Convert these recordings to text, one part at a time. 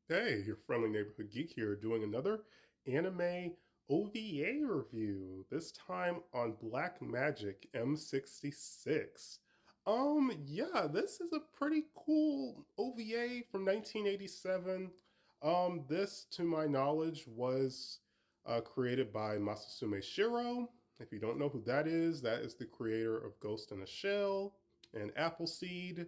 Hey, your friendly neighborhood geek here doing another anime OVA review, this time on Black Magic M-66. Yeah, this is a pretty cool OVA from 1987. This, to my knowledge, was created by Masasume Shiro. If you don't know who that is the creator of Ghost in a Shell and Appleseed,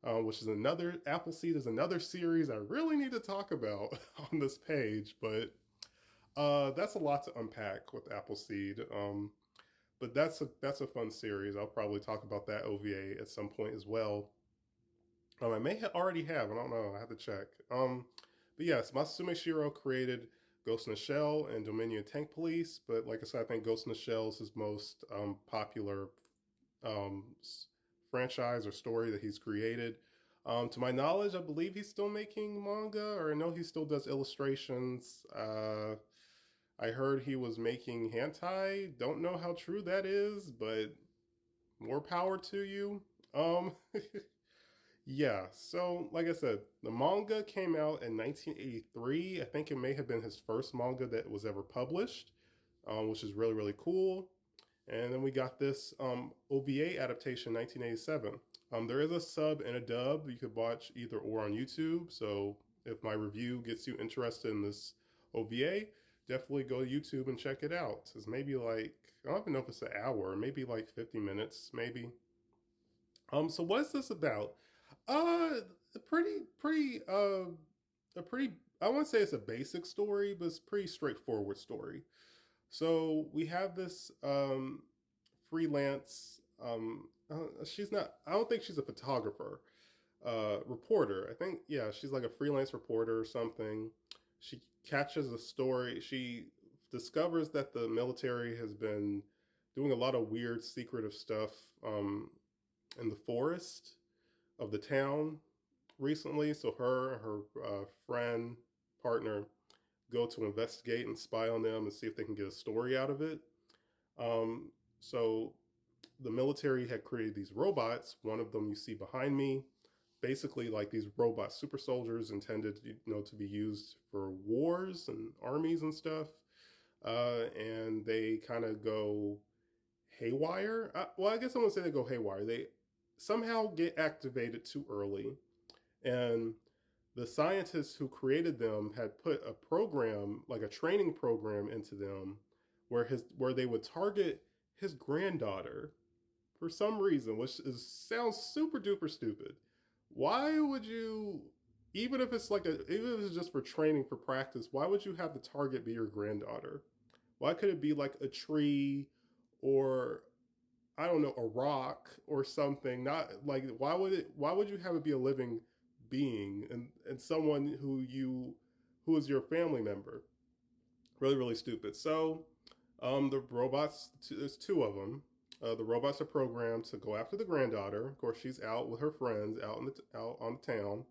which is another Appleseed is another series I really need to talk about on this page, but that's a lot to unpack with Appleseed. But that's a fun series. I'll probably talk about that OVA at some point as well. I may already have. I don't know. I have to check. But yes, Masasume Shiro created Ghost in the Shell and Dominion Tank Police. But like I said, I think Ghost in the Shell is his most popular um, franchise or story that he's created. To my knowledge, I believe he's still making manga, or I know he still does illustrations. I heard he was making hentai. Don't know how true that is, but more power to you. Yeah, so like I said, the manga came out in 1983. I think it may have been his first manga that was ever published, which is really, really cool. And then we got this OVA adaptation 1987. There is a sub and a dub you could watch either or on YouTube. So if my review gets you interested in this OVA, definitely go to YouTube and check it out. It's maybe like, I don't even know if it's an hour, maybe like 50 minutes, maybe. So what is this about? A pretty, I wouldn't say it's a basic story, but it's a pretty straightforward story. So we have this freelance. She's not. I don't think she's a photographer. Reporter. I think yeah, she's like a freelance reporter or something. She catches a story. She discovers that the military has been doing a lot of weird, secretive stuff in the forest of the town recently. So her and her friend, partner, go to investigate and spy on them and see if they can get a story out of it. So the military had created these robots. One of them you see behind me, basically like these robot super soldiers intended, to be used for wars and armies and stuff. And they kind of go haywire. Well, I guess I won't say they go haywire. They somehow get activated too early, and the scientists who created them had put a program, like a training program, into them, where they would target his granddaughter for some reason, which sounds super duper stupid. Why would you, even if it's just for training for practice, why would you have the target be your granddaughter? Why could it be like a tree or I don't know, a rock or something? Not like why would you have it be a living being and someone who is your family member? Really, really stupid. So the robots, there's two of them. The robots are programmed to go after the granddaughter. Of course, she's out with her friends out on the town.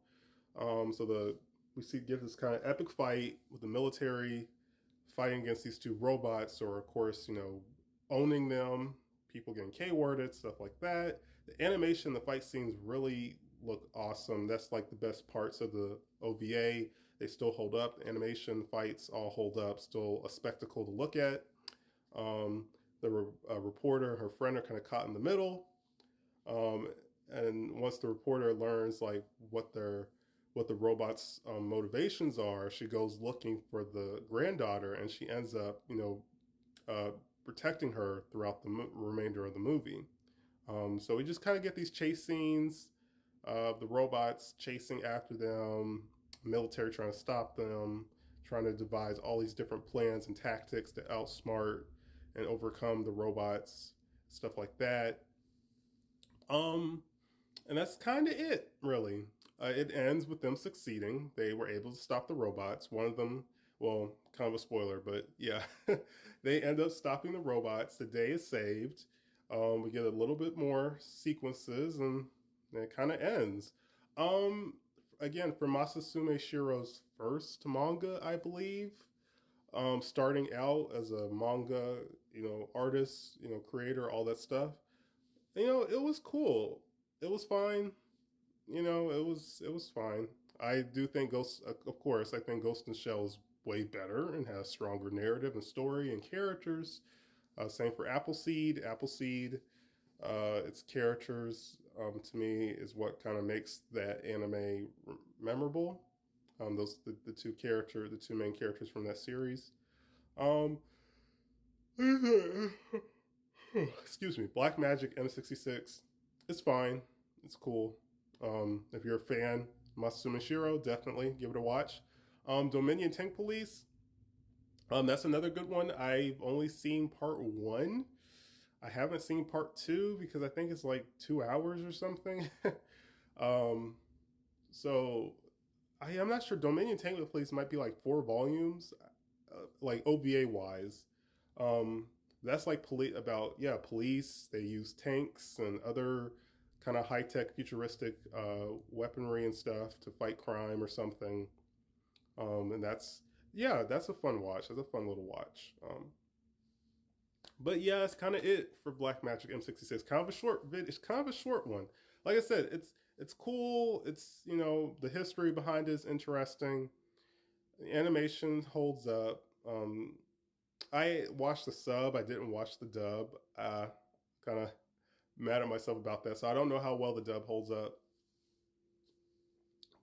So we see get this kind of epic fight with the military fighting against these two robots, or of course, owning them. People getting K-worded, stuff like that. The animation, the fight scenes really look awesome. That's like the best parts of the OVA. They still hold up. The animation, fights all hold up. Still a spectacle to look at. The reporter and her friend are kind of caught in the middle. And once the reporter learns like what the robot's motivations are, she goes looking for the granddaughter, and she ends up, uh, protecting her throughout the remainder of the movie. So we just kind of get these chase scenes of the robots chasing after them, military trying to stop them, trying to devise all these different plans and tactics to outsmart and overcome the robots, stuff like that. Um, and that's kind of it, really. It ends with them succeeding. They were able to stop the robots. One of them, well, kind of a spoiler, but yeah, they end up stopping the robots. The day is saved. We get a little bit more sequences, and it kind of ends. Um, Again, for Masasume Shiro's first manga, I believe. Starting out as a manga, artist, creator, all that stuff. It was cool. It was fine. It was fine. I do think Ghost, of course, I think Ghost in the Shell is way better and has stronger narrative and story and characters. Same for Appleseed. Appleseed, its characters, to me, is what kind of makes that anime memorable. Those the the two main characters from that series. Um, excuse me, Black Magic M-66. It's fine. It's cool. If you're a fan, Masamu Shiro, definitely give it a watch. Dominion Tank Police. That's another good one. I've only seen part one. I haven't seen part two because I think it's like 2 hours or something. um, so I'm not sure. Dominion Tank Police might be like 4 volumes, like OVA wise. Um, that's like about, yeah, police. They use tanks and other kind of high tech futuristic weaponry and stuff to fight crime or something. And that's, yeah, that's a fun watch. That's a fun little watch. But yeah, that's kind of it for Black Magic M-66. Kind of a short vid. It's kind of a short one. Like I said, it's cool. It's, you know, the history behind it is interesting. The animation holds up. I watched the sub. I didn't watch the dub. Kind of mad at myself about that. So I don't know how well the dub holds up.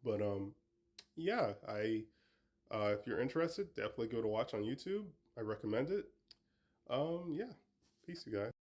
But yeah, I if you're interested, definitely go to watch on YouTube. I recommend it. Yeah, peace, you guys.